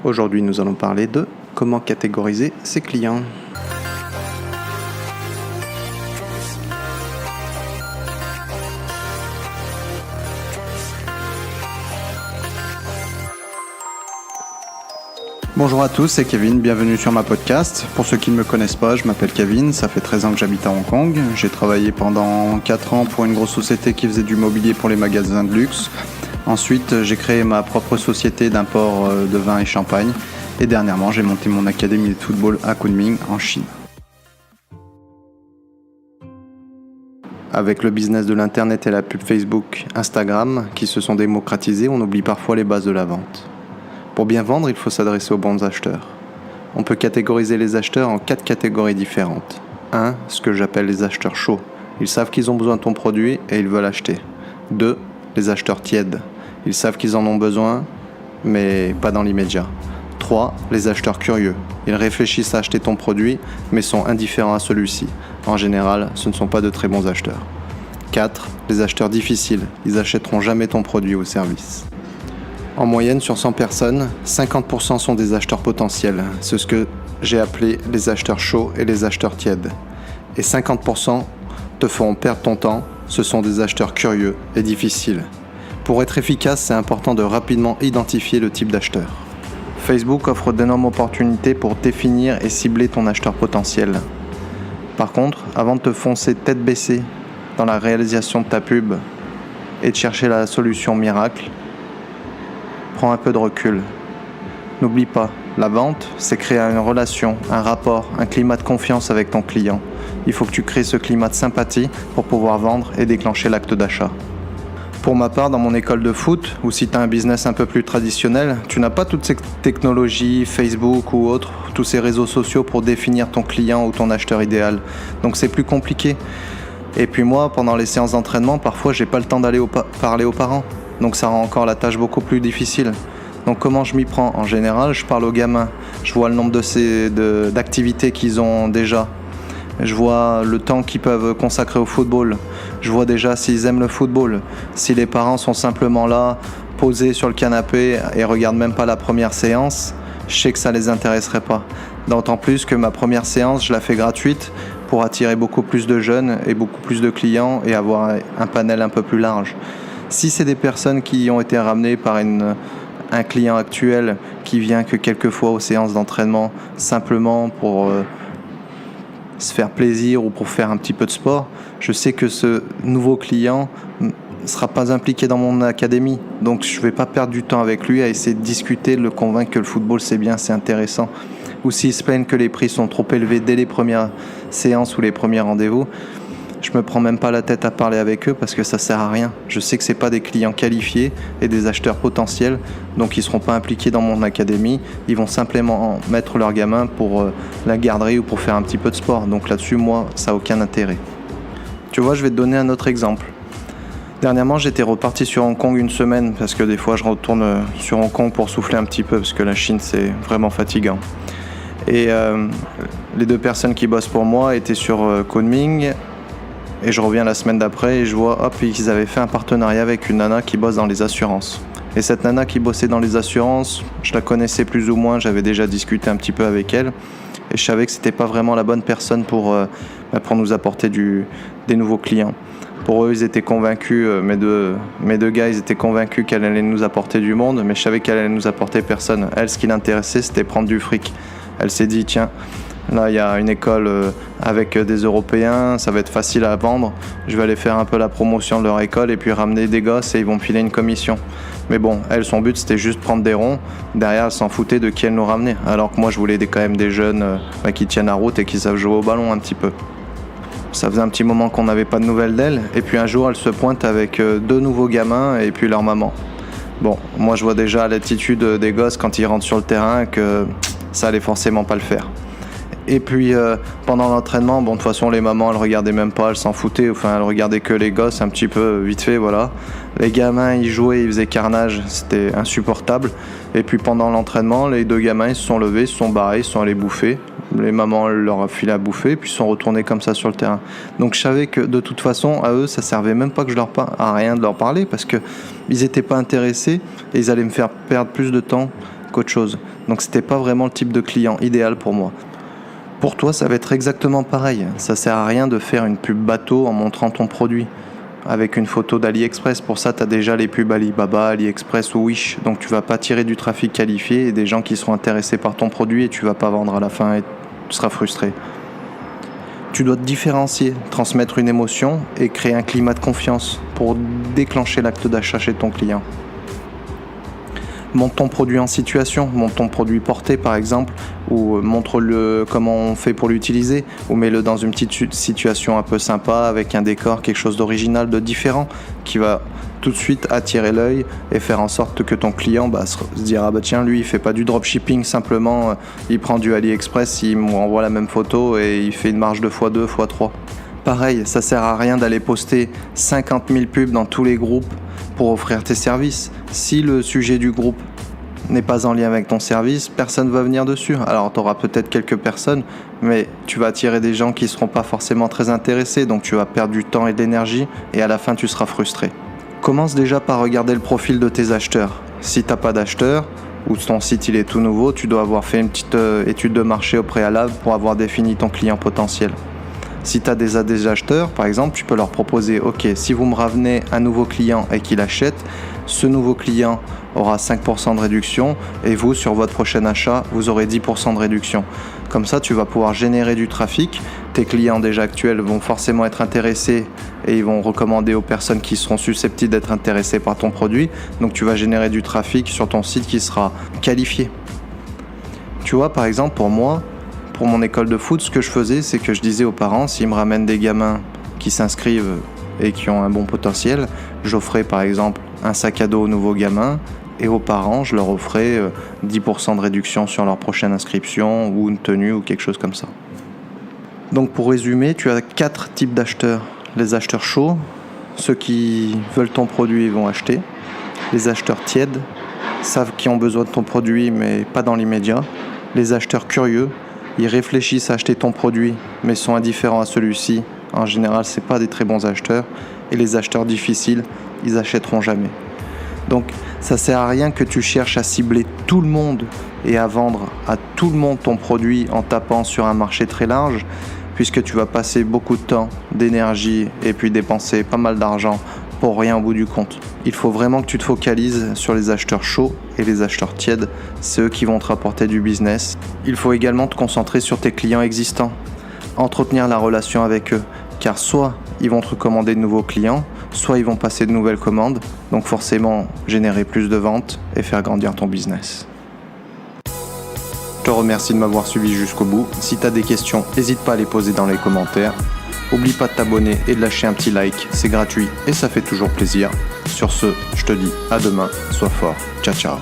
Aujourd'hui, nous allons parler de comment catégoriser ses clients. Bonjour à tous, c'est Kevin, bienvenue sur ma podcast. Pour ceux qui ne me connaissent pas, je m'appelle Kevin, ça fait 13 ans que j'habite à Hong Kong. J'ai travaillé pendant 4 ans pour une grosse société qui faisait du mobilier pour les magasins de luxe. Ensuite, j'ai créé ma propre société d'import de vin et champagne. Et dernièrement, j'ai monté mon académie de football à Kunming, en Chine. Avec le business de l'internet et la pub Facebook, Instagram, qui se sont démocratisés, on oublie parfois les bases de la vente. Pour bien vendre, il faut s'adresser aux bons acheteurs. On peut catégoriser les acheteurs en 4 catégories différentes. 1. Ce que j'appelle les acheteurs chauds. Ils savent qu'ils ont besoin de ton produit et ils veulent acheter. 2. Les acheteurs tièdes. Ils savent qu'ils en ont besoin, mais pas dans l'immédiat. 3. Les acheteurs curieux. Ils réfléchissent à acheter ton produit, mais sont indifférents à celui-ci. En général, ce ne sont pas de très bons acheteurs. 4. Les acheteurs difficiles. Ils n'achèteront jamais ton produit ou service. En moyenne, sur 100 personnes, 50% sont des acheteurs potentiels. C'est ce que j'ai appelé les acheteurs chauds et les acheteurs tièdes. Et 50% te feront perdre ton temps. Ce sont des acheteurs curieux et difficiles. Pour être efficace, c'est important de rapidement identifier le type d'acheteur. Facebook offre d'énormes opportunités pour définir et cibler ton acheteur potentiel. Par contre, avant de te foncer tête baissée dans la réalisation de ta pub et de chercher la solution miracle, prends un peu de recul. N'oublie pas, la vente, c'est créer une relation, un rapport, un climat de confiance avec ton client. Il faut que tu crées ce climat de sympathie pour pouvoir vendre et déclencher l'acte d'achat. Pour ma part, dans mon école de foot, ou si tu as un business un peu plus traditionnel, tu n'as pas toutes ces technologies, Facebook ou autres, tous ces réseaux sociaux pour définir ton client ou ton acheteur idéal. Donc c'est plus compliqué. Et puis moi, pendant les séances d'entraînement, parfois j'ai pas le temps d'aller parler aux parents. Donc ça rend encore la tâche beaucoup plus difficile. Donc comment je m'y prends ? En général, je parle aux gamins. Je vois le nombre d'activités qu'ils ont déjà. Je vois le temps qu'ils peuvent consacrer au football. Je vois déjà s'ils aiment le football. Si les parents sont simplement là, posés sur le canapé et regardent même pas la première séance, je sais que ça les intéresserait pas. D'autant plus que ma première séance, je la fais gratuite pour attirer beaucoup plus de jeunes et beaucoup plus de clients et avoir un panel un peu plus large. Si c'est des personnes qui ont été ramenées par un client actuel qui vient que quelques fois aux séances d'entraînement simplement pour se faire plaisir ou pour faire un petit peu de sport, je sais que ce nouveau client ne sera pas impliqué dans mon académie. Donc je ne vais pas perdre du temps avec lui à essayer de discuter, de le convaincre que le football c'est bien, c'est intéressant. Ou s'ils se plaignent que les prix sont trop élevés dès les premières séances ou les premiers rendez-vous, je me prends même pas la tête à parler avec eux parce que ça sert à rien. Je sais que c'est pas des clients qualifiés et des acheteurs potentiels, donc ils seront pas impliqués dans mon académie. Ils vont simplement mettre leurs gamins pour la garderie ou pour faire un petit peu de sport. Donc là-dessus, moi, ça a aucun intérêt. Tu vois, je vais te donner un autre exemple. Dernièrement, j'étais reparti sur Hong Kong une semaine parce que des fois, je retourne sur Hong Kong pour souffler un petit peu parce que la Chine, c'est vraiment fatigant. Et les 2 personnes qui bossent pour moi étaient sur Kunming. Et je reviens la semaine d'après et je vois qu'ils avaient fait un partenariat avec une nana qui bosse dans les assurances. Et cette nana qui bossait dans les assurances, je la connaissais plus ou moins, j'avais déjà discuté un petit peu avec elle. Et je savais que c'était pas vraiment la bonne personne pour nous apporter des nouveaux clients. Pour eux, ils étaient convaincus, mes deux gars, ils étaient convaincus qu'elle allait nous apporter du monde, mais je savais qu'elle allait nous apporter personne. Elle, ce qui l'intéressait, c'était prendre du fric. Elle s'est dit, tiens, là, il y a une école avec des Européens, ça va être facile à vendre. Je vais aller faire un peu la promotion de leur école et puis ramener des gosses et ils vont me filer une commission. Mais bon, elle, son but, c'était juste prendre des ronds. Derrière, elle s'en foutait de qui elle nous ramenait. Alors que moi, je voulais quand même des jeunes qui tiennent la route et qui savent jouer au ballon un petit peu. Ça faisait un petit moment qu'on n'avait pas de nouvelles d'elle. Et puis un jour, elle se pointe avec 2 nouveaux gamins et puis leur maman. Bon, moi, je vois déjà à l'attitude des gosses quand ils rentrent sur le terrain que ça allait forcément pas le faire. Et puis pendant l'entraînement, bon de toute façon les mamans elles regardaient même pas, elles s'en foutaient, enfin elles regardaient que les gosses un petit peu vite fait, voilà. Les gamins ils jouaient, ils faisaient carnage, c'était insupportable. Et puis pendant l'entraînement, les 2 gamins ils se sont levés, ils se sont barrés, ils se sont allés bouffer. Les mamans leur ont filé à bouffer, puis ils sont retournés comme ça sur le terrain. Donc je savais que de toute façon à eux ça servait même pas que à rien de leur parler parce que ils étaient pas intéressés et ils allaient me faire perdre plus de temps qu'autre chose. Donc c'était pas vraiment le type de client idéal pour moi. Pour toi, ça va être exactement pareil. Ça sert à rien de faire une pub bateau en montrant ton produit avec une photo d'AliExpress. Pour ça, tu as déjà les pubs Alibaba, AliExpress ou Wish. Donc tu vas pas tirer du trafic qualifié et des gens qui seront intéressés par ton produit et tu vas pas vendre à la fin et tu seras frustré. Tu dois te différencier, transmettre une émotion et créer un climat de confiance pour déclencher l'acte d'achat chez ton client. Montre ton produit en situation, montre ton produit porté par exemple, ou montre-le comment on fait pour l'utiliser, ou mets-le dans une petite situation un peu sympa avec un décor, quelque chose d'original, de différent, qui va tout de suite attirer l'œil et faire en sorte que ton client se dira tiens, lui il fait pas du dropshipping simplement, il prend du AliExpress, il m'envoie la même photo et il fait une marge de x2, x3. Pareil, ça sert à rien d'aller poster 50 000 pubs dans tous les groupes pour offrir tes services. Si le sujet du groupe n'est pas en lien avec ton service, personne ne va venir dessus. Alors tu auras peut-être quelques personnes, mais tu vas attirer des gens qui ne seront pas forcément très intéressés, donc tu vas perdre du temps et de l'énergie et à la fin tu seras frustré. Commence déjà par regarder le profil de tes acheteurs. Si tu n'as pas d'acheteurs, ou ton site il est tout nouveau, tu dois avoir fait une petite étude de marché au préalable pour avoir défini ton client potentiel. Si tu as des acheteurs, par exemple, tu peux leur proposer ok, si vous me ramenez un nouveau client et qu'il achète, ce nouveau client aura 5% de réduction et vous, sur votre prochain achat, vous aurez 10% de réduction. Comme ça, tu vas pouvoir générer du trafic. Tes clients déjà actuels vont forcément être intéressés et ils vont recommander aux personnes qui seront susceptibles d'être intéressées par ton produit. Donc, tu vas générer du trafic sur ton site qui sera qualifié. Tu vois, par exemple, pour moi, pour mon école de foot, ce que je faisais, c'est que je disais aux parents, s'ils me ramènent des gamins qui s'inscrivent et qui ont un bon potentiel, j'offrais par exemple un sac à dos aux nouveaux gamins et aux parents, je leur offrais 10% de réduction sur leur prochaine inscription ou une tenue ou quelque chose comme ça. Donc pour résumer, tu as 4 types d'acheteurs. Les acheteurs chauds, ceux qui veulent ton produit et vont acheter. Les acheteurs tièdes, savent qu'ils ont besoin de ton produit mais pas dans l'immédiat. Les acheteurs curieux, ils réfléchissent à acheter ton produit mais sont indifférents à celui-ci. En général, c'est pas des très bons acheteurs. Et les acheteurs difficiles, ils achèteront jamais. Donc, ça sert à rien que tu cherches à cibler tout le monde et à vendre à tout le monde ton produit en tapant sur un marché très large, puisque tu vas passer beaucoup de temps, d'énergie et puis dépenser pas mal d'argent pour rien au bout du compte. Il faut vraiment que tu te focalises sur les acheteurs chauds et les acheteurs tièdes, c'est eux qui vont te rapporter du business. Il faut également te concentrer sur tes clients existants, entretenir la relation avec eux, car soit ils vont te recommander de nouveaux clients, soit ils vont passer de nouvelles commandes, donc forcément générer plus de ventes et faire grandir ton business. Je te remercie de m'avoir suivi jusqu'au bout. Si tu as des questions, n'hésite pas à les poser dans les commentaires. Oublie pas de t'abonner et de lâcher un petit like, c'est gratuit et ça fait toujours plaisir. Sur ce, je te dis à demain, sois fort, ciao ciao.